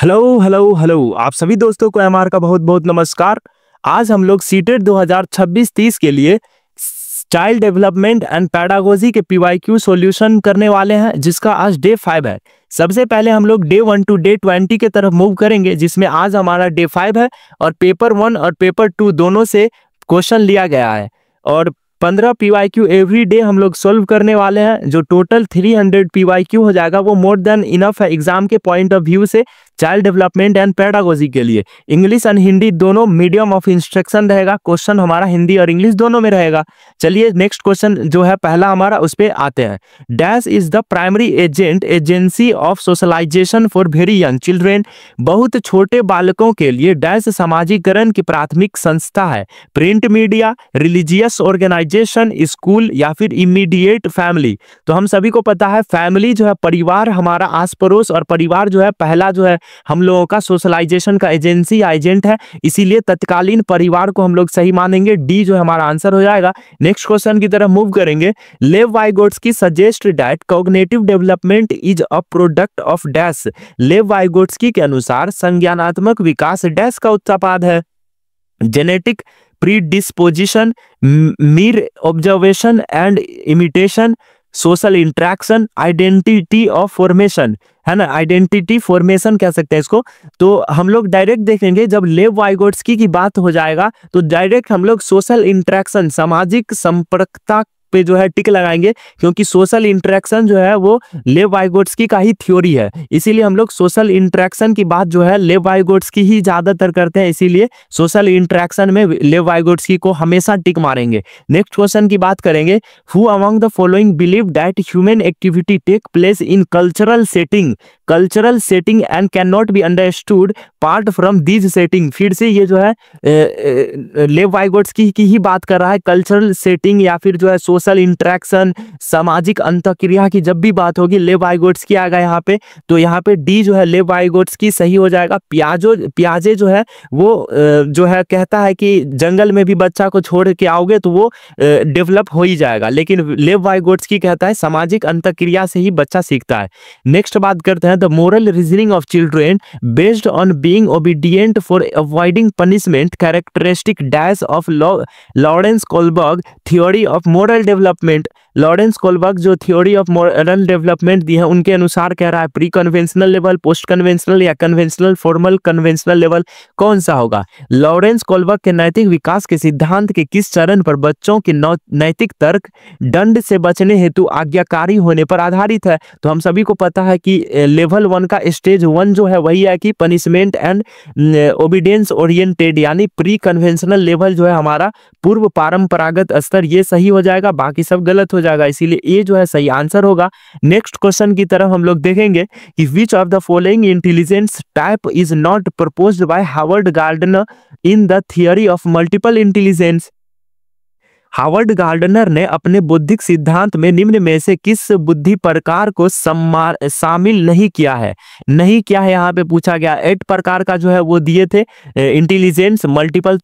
Hello hello hello आप सभी दोस्तों को एमआर का बहुत बहुत नमस्कार। आज हम लोग सीटेट 2026-30 के लिए चाइल्ड डेवलपमेंट एंड पैडागोजी के पीवाईक्यू सॉल्यूशन करने वाले हैं, जिसका आज डे 5 है। सबसे पहले हम लोग डे 1 टू डे 20 के तरफ मूव करेंगे, जिसमें आज हमारा डे 5 है और पेपर 1 और पेपर 2 दोनों से क्वेश्चन लिया गया है और 15 पीवाईक्यू एवरी डे हम लोग सॉल्व करने वाले हैं, जो टोटल 300 पीवाईक्यू हो जाएगा। वो मोर देन इनफ है एग्जाम के पॉइंट ऑफ व्यू से चाइल्ड डेवलपमेंट एंड पेडागोजी के लिए। इंग्लिश एंड हिंदी दोनों मीडियम ऑफ इंस्ट्रक्शन रहेगा। क्वेश्चन हमारा हिंदी और इंग्लिश दोनों में रहेगा। चलिए नेक्स्ट क्वेश्चन जो है पहला हमारा, उस पे आते हैं। Dash is the primary agency of socialisation for very young children. बहुत छोटे बालकों के लिए डैश समाजीकरण की प्राथमिक संस्था है। Print media, religious organisation, school या फिर इमीडिएट फैमिली। तो हम सभी को पता है फैमिली जो है परिवार, हमारा आस पड़ोस, और परिवार जो है पहला जो है हम लोगों का सोशलाइजेशन का एजेंसी या एजेंट है, इसीलिए तत्कालीन परिवार को हम लोग सही मानेंगे। डी जो है हमारा आंसर हो जाएगा। नेक्स्ट क्वेश्चन की तरफ मूव करेंगे। Lev Vygotsky suggest that cognitive development is a product of dash. Lev Vygotsky के अनुसार संज्ञानात्मक विकास डैश का उत्पाद है। Genetic predisposition, Mir observation and imitation, social interaction, identity of formation, है ना, आइडेंटिटी फॉर्मेशन कह सकते हैं इसको। तो हम लोग डायरेक्ट देखेंगे, जब लेव वाइगोट्स्की की बात हो जाएगा तो डायरेक्ट हम लोग सोशल इंट्रैक्शन, सामाजिक संपर्कता पे जो है टिक लगाएंगे, क्योंकि सोशल इंटरेक्शन जो है वो लेव वाइगोट्स्की का ही थ्योरी है। इसीलिए हम लोग सोशल इंटरेक्शन की बात जो है लेव वाइगोट्स्की ही ज्यादातर करते हैं, इसीलिए सोशल इंटरेक्शन में लेव वाइगोट्स्की को हमेशा टिक मारेंगे। नेक्स्ट क्वेश्चन की बात करेंगे। Who among the following believe that human activity take place in cultural setting and can not be understood part from these setting. फिर से ये जो है लेव वाइगोट्स्की की ही बात कर रहा है। कल्चरल सेटिंग या फिर जो है सोशल इंटरेक्शन, सामाजिक अंतःक्रिया की जब भी बात होगी लेव वाइगोट्स्की आएगा यहाँ पे। तो यहाँ पे डी जो है लेव वाइगोट्स्की सही हो जाएगा। पियाजे जो है वो जो है कहता है कि जंगल में भी बच्चा को छोड़ के आओगे तो वो डेवलप हो ही जाएगा, लेकिन लेव वाइगोट्स्की कहता है सामाजिक अंतःक्रिया से ही बच्चा सीखता है। नेक्स्ट बात करते हैं। The moral reasoning of children based on being obedient for avoiding punishment characteristic dash of Lawrence Kohlberg theory of moral development. Lawrence Kohlberg जो थ्योरी ऑफ मॉरल डेवलपमेंट दी है उनके अनुसार कह रहा है pre conventional level, post conventional या conventional, formal conventional level कौन सा होगा। लॉरेंस कोलबर्ग के नैतिक विकास के सिद्धांत के किस चरण पर बच्चों के नैतिक तर्क दंड से बचने हेतु आज्ञाकारी होने पर आधारित है। तो हम सभी को पता है कि लेवल 1 का स्टेज 1 जो है वही है कि पनिशमेंट एंड ओबीडियंस ओरिएंटेड, यानी प्री कन्वेंशनल लेवल जो है हमारा पूर्व परंपरागत स्तर, ये सही हो जाएगा, बाकी सब गलत हो जाएगा, इसीलिए ये जो है सही आंसर होगा। नेक्स्ट क्वेश्चन की तरफ हम लोग देखेंगे कि which of the following intelligence type is not proposed by Harvard gardener in the theory of multiple intelligence. Harvard gardener ने अपने बौद्धिक सिद्धांत में निम्न में से किस बुद्धि प्रकार को शामिल नहीं किया है। यहाँ पे पूछा गया। 8 प्रकार का जो है वो दिए थे intelligence, multiple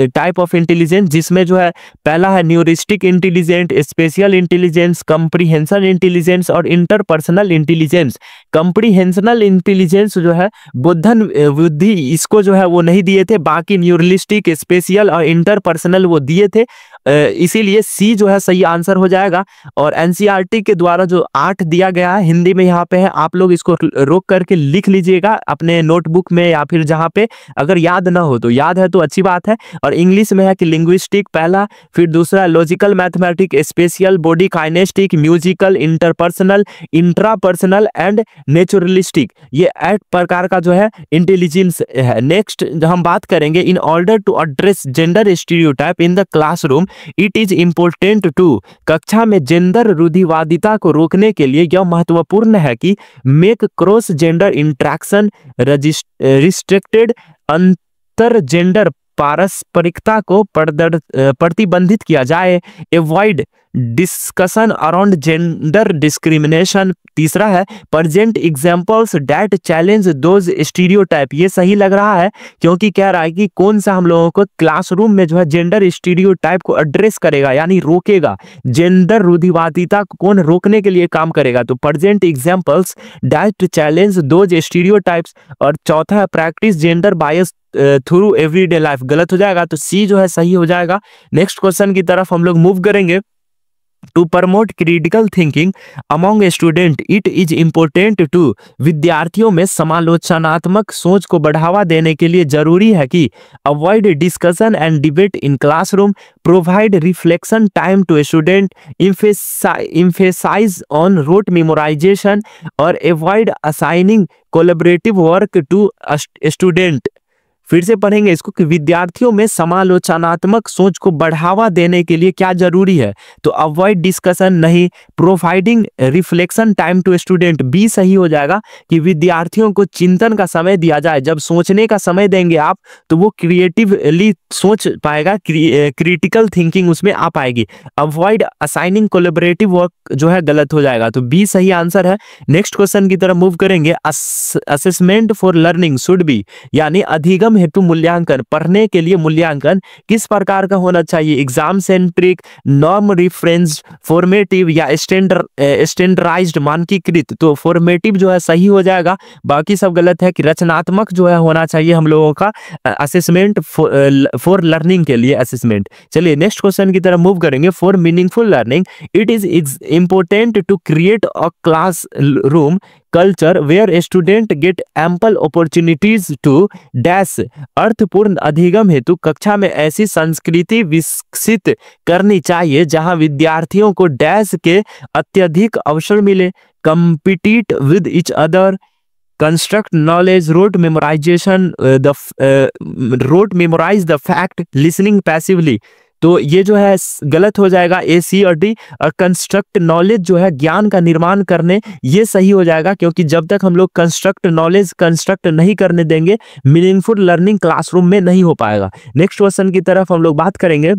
type of intelligence, जिसमें जो है पहला है न्यूरिस्टिक intelligence, spatial intelligence, comprehension intelligence और इंटरपर्सनल इंटेलिजेंस। कंप्रीहेंशनल इंटेलिजेंस जो है बुद्धि, इसको जो है वो नहीं दिए थे, बाकी न्यूरलिस्टिक, स्पेशियल और इंटरपर्सनल वो दिए थे, इसीलिए सी जो है सही आंसर हो जाएगा। और एनसीईआरटी के द्वारा जो 8 दिया गया है हिंदी में यहाँ पे है, आप लोग इसको रोक करके लिख लीजिएगा अपने नोटबुक में या फिर जहाँ पे, अगर याद ना हो तो, याद है तो अच्छी बात है। और इंग्लिश में है कि लिंग्विस्टिक पहला, फिर दूसरा logical mathematic, spatial, body kinesthetic, musical, interpersonal, intrapersonal and naturalistic. ये 8 प्रकार का जो है इंटेलिजेंस है। नेक्स्ट हम बात करेंगे। In order to address gender stereotype in the classroom it is important to. कक्षा में जेंडर रूढ़िवादिता को रोकने के लिए यह महत्वपूर्ण है कि make cross gender interaction restricted, अंतर जेंडर पारस्परिकता को प्रतिबंधित किया जाए। Avoid discussion around gender discrimination. तीसरा है present examples that challenge those stereotype. ये सही लग रहा है क्योंकि कह रहा है कि कौन सा हम लोगों को क्लासरूम में जो है जेंडर स्टीरियोटाइप को एड्रेस करेगा यानी रोकेगा, जेंडर रूढ़िवादिता को कौन रोकने के लिए काम करेगा। तो present examples that challenge those stereotypes. और चौथा है practice gender bias through everyday life. गलत हो जाएगा तो सी जो है सही हो जाएगा। नेक्स्ट क्वेश्चन की तरफ हम लोग मूव करेंगे। To promote critical thinking among student it is important to. विद्यार्थियों में समालोचनात्मक सोच को बढ़ावा देने के लिए जरूरी है कि avoid discussion and debate in classroom, provide reflection time to student, emphasize on rote memorization और avoid assigning collaborative work to student. फिर से पढ़ेंगे इसको कि विद्यार्थियों में समालोचनात्मक सोच को बढ़ावा देने के लिए क्या जरूरी है। तो अवॉइड डिस्कशन नहीं, providing reflection time to student B सही हो जाएगा कि विद्यार्थियों को चिंतन का समय दिया जाए। जब सोचने का समय देंगे आप तो वो क्रिएटिवली सोच पाएगा, क्रिटिकल थिंकिंग उसमें आ पाएगी। अवॉइड असाइनिंग कोलैबोरेटिव वर्क जो है गलत हो जाएगा, तो बी सही आंसर है। नेक्स्ट क्वेश्चन की तरफ मूव करेंगे। Assessment for learning should be, यानी अधिगम हेतु मूल्यांकन, पढ़ने के लिए मूल्यांकन किस प्रकार का होना चाहिए। Exam centric, norm reference, formative या स्टैंडर्डाइज्ड मानकीकृत। तो फॉर्मेटिव जो है सही हो जाएगा, बाकी सब गलत है कि रचनात्मक जो है होना चाहिए हम लोगों का असेसमेंट फॉर लर्निंग के लिए असेसमेंट। चलिए नेक्स्ट क्वेश्चन की तरफ मूव करेंगे। For meaningful learning it is important to create a classroom culture where student get ample opportunities to dash. अर्थपूर्ण अधिगम हेतु कक्षा में ऐसी संस्कृति विकसित करनी चाहिए जहां विद्यार्थियों को डैश के अत्यधिक अवसर मिले। Compete with each other, construct knowledge, rote memorise the fact, listening passively. तो ये जो है गलत हो जाएगा ए, सी और डी। और कंस्ट्रक्ट नॉलेज जो है ज्ञान का निर्माण करने, ये सही हो जाएगा क्योंकि जब तक हम लोग कंस्ट्रक्ट नॉलेज कंस्ट्रक्ट नहीं करने देंगे मीनिंगफुल लर्निंग क्लासरूम में नहीं हो पाएगा। नेक्स्ट क्वेश्चन की तरफ हम लोग बात करेंगे।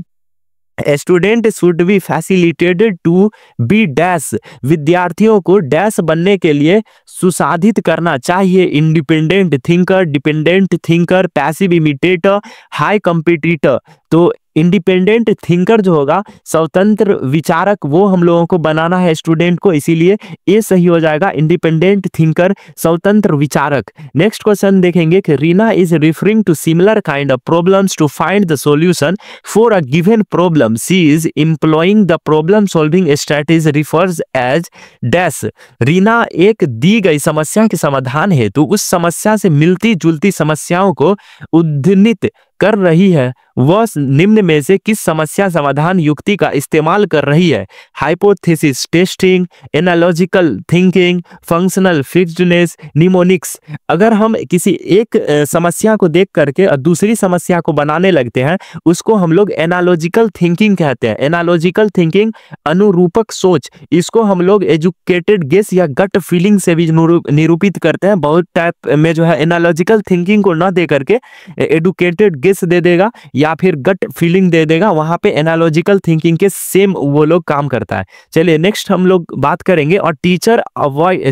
Student should be facilitated to be dash. विद्यार्थियों को डैश बनने के लिए सुसाधित करना चाहिए। Independent thinker, dependent thinker, passive imitator, high competitor. तो इंडिपेंडेंट थिंकर जो होगा, स्वतंत्र विचारक, वो हम लोगों को बनाना है स्टूडेंट को, इसीलिए ये सही हो जाएगा इंडिपेंडेंट थिंकर, स्वतंत्र विचारक। नेक्स्ट क्वेश्चन देखेंगे कि Reena is referring to similar kind of problems to find the solution for a given problem. She is employing the problem solving strategy refers as dash. Reena एक दी गई समस्या के समाधान हेतु उस समस्या से मिलती जुलती समस्याओं को उद्धृत कर रही है। वह निम्न में से किस समस्या समाधान युक्ति का इस्तेमाल कर रही है। Hypothesis testing, analogical thinking, functional fixedness, mnemonics. अगर हम किसी एक समस्या को देख करके और दूसरी समस्या को बनाने लगते हैं उसको हम लोग एनालॉजिकल थिंकिंग कहते हैं। एनालॉजिकल थिंकिंग अनुरूपक सोच, इसको हम लोग एजुकेटेड गेस या गट फीलिंग से भी निरूपित करते हैं। बहुत टाइप में जो है एनालॉजिकल थिंकिंग को न दे करके एडुकेटेड गेस दे देगा या फिर गट फीलिंग दे देगा, वहां पे एनालॉजिकल थिंकिंग के सेम वो लोग काम करता है। चलिए नेक्स्ट हम लोग बात करेंगे। और teacher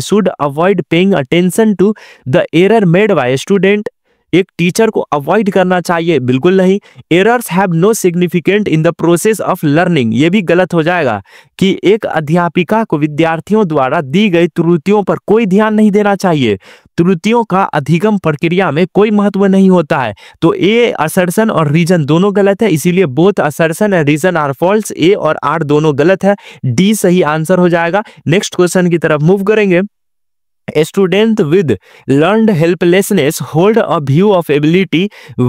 should avoid paying attention to the error made by student. एक टीचर को अवॉइड करना चाहिए, बिल्कुल नहीं। Errors have no significant in the process of learning, ये भी गलत हो जाएगा कि एक अध्यापिका को विद्यार्थियों द्वारा दी गई त्रुटियों पर कोई ध्यान नहीं देना चाहिए। त्रुटियों का अधिगम प्रक्रिया में कोई महत्व नहीं होता है। तो ए असर्शन और रीजन दोनों गलत है, इसीलिए both assertion and reason are false. A और आर दोनों गलत है, डी सही आंसर हो जाएगा। नेक्स्ट क्वेश्चन की तरफ मूव करेंगे। A student with learned helplessness hold a view of ability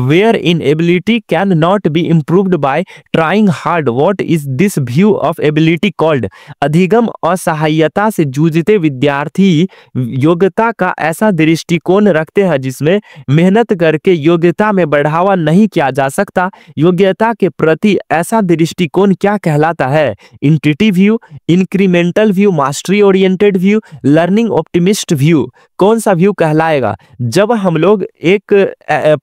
where inability cannot be improved by trying hard. What is this view of ability called? अधिगम असहायता से जूझते विद्यार्थी योग्यता का ऐसा दृष्टिकोण रखते हैं जिसमें मेहनत करके योग्यता में बढ़ावा नहीं किया जा सकता। योग्यता के प्रति ऐसा दृष्टिकोण क्या कहलाता है? Intuitive view, incremental view, mastery oriented view, learning optimist view. कौन सा व्यू कहलाएगा? जब हम लोग एक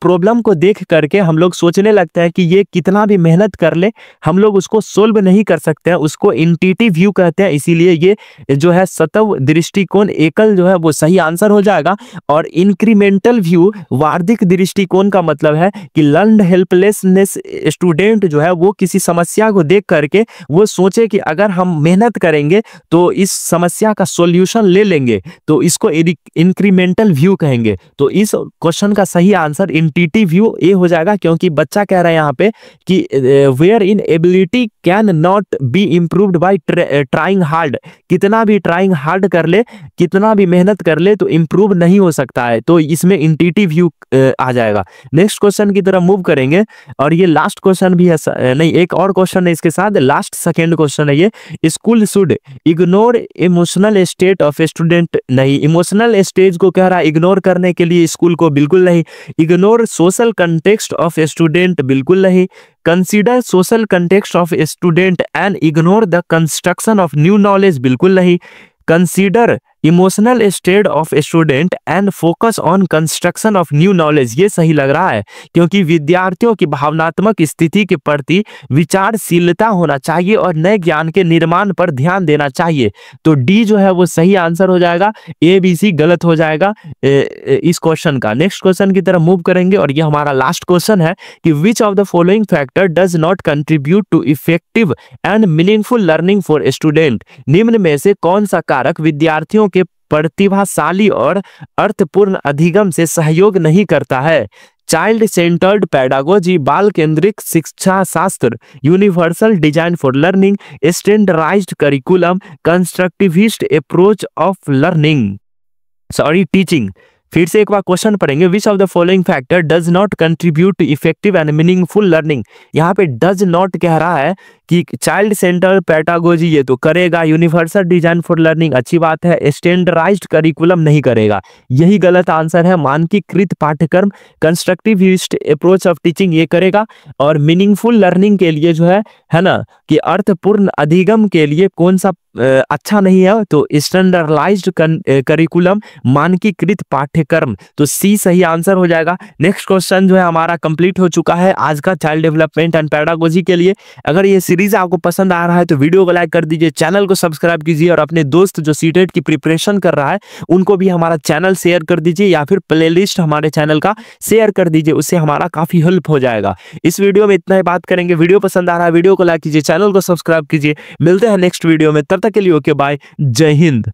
प्रॉब्लम को देख करके हम लोग सोचने लगते हैं कि ये कितना भी मेहनत कर ले हम लोग उसको सोल्व नहीं कर सकते हैं, उसको इंट्यूटिव व्यू कहते हैं। इसीलिए ये जो है सतव दृष्टिकोण एकल जो है वो सही आंसर हो जाएगा। और इंक्रीमेंटल व्यू वार्षिक दृष्टिकोण का मतलब है कि लर्न हेल्पलेसनेस स्टूडेंट जो है वो किसी समस्या को देख करके वो सोचे कि अगर हम मेहनत करेंगे तो इस समस्या का सॉल्यूशन ले लेंगे, तो इसको इंक्रीमेंटल व्यू कहेंगे। तो इस क्वेश्चन का सही आंसर इंट्यूटिव व्यू ए हो जाएगा, क्योंकि बच्चा कह रहा है यहाँ पे कि where in ability can not be improved by trying hard. कितना भी ट्राइंग हार्ड कर ले, कितना भी मेहनत कर ले तो इम्प्रूव नहीं हो सकता है, तो इसमें इंट्यूटिव व्यू आ जाएगा। नेक्स्ट क्वेश्चन की तरफ मूव करेंगे और ये लास्ट क्वेश्चन भी है, नहीं एक और क्वेश्चन है इसके साथ, लास्ट सेकेंड क्वेश्चन है ये। School should ignore emotional state of student. नहीं, इमोशनल स्टेज को कह रहा है इग्नोर करने के लिए स्कूल को, बिल्कुल नहीं। Ignore social context of student, बिल्कुल नहीं। Consider social context of student and ignore the construction of new knowledge, बिल्कुल नहीं। Consider emotional state of student and focus on construction of new knowledge, ये सही लग रहा है, क्योंकि विद्यार्थियों की भावनात्मक स्थिति के प्रति विचारशीलता होना चाहिए और नए ज्ञान के निर्माण पर ध्यान देना चाहिए। तो डी जो है वो सही आंसर हो जाएगा, ए बी सी गलत हो जाएगा इस क्वेश्चन का। नेक्स्ट क्वेश्चन की तरफ मूव करेंगे और ये हमारा लास्ट क्वेश्चन है कि which of the following factor does not contribute to effective and meaningful learning for student. निम्न में से कौन सा कारक विद्यार्थियों के प्रतिभाशाली और अर्थपूर्ण अधिगम से सहयोग नहीं करता है? चाइल्ड सेंटर्ड पेडागोजी, बाल केंद्रित शिक्षा शास्त्र, universal design for learning, standardized curriculum, constructivist approach of learning teaching. फिर से एक बार क्वेश्चन पढ़ेंगे, which of the following factor does not contribute to effective and meaningful learning. यहाँ पे डज नॉट कह रहा है कि चाइल्ड सेंटर पेडागोजी ये तो करेगा, यूनिवर्सल डिजाइन फॉर लर्निंग अच्छी बात है, स्टैंडर्डाइज्ड करिकुलम नहीं करेगा, यही गलत आंसर है। मानकीकृत पाठ्यक्रम, कंस्ट्रक्टिविस्ट अप्रोच ऑफ टीचिंग ये करेगा। और मीनिंगफुल लर्निंग के लिए जो है ना कि अर्थपूर्ण अधिगम के लिए कौन सा अच्छा नहीं है, तो स्टैंडर्डाइज्ड करिकुलम, मानकीकृत पाठ्यक्रम, तो सी सही आंसर हो जाएगा। नेक्स्ट क्वेश्चन जो है हमारा कंप्लीट हो चुका है आज का चाइल्ड डेवलपमेंट एंड पेडागोजी के लिए। अगर ये सीरीज आपको पसंद आ रहा है तो वीडियो को लाइक कर दीजिए, चैनल को सब्सक्राइब कीजिए और अपने दोस्त जो सीटेट की प्रिपरेशन कर रहा है उनको भी हमारा चैनल शेयर कर दीजिए या फिर प्लेलिस्ट हमारे चैनल का शेयर कर दीजिए, उससे हमारा काफी हेल्प हो जाएगा। इस वीडियो में इतना ही बात करेंगे। वीडियो पसंद आ रहा है वीडियो को लाइक कीजिए, चैनल को सब्सक्राइब कीजिए। मिलते हैं नेक्स्ट वीडियो में, तब तक के लिए ओके बाय, जय हिंद।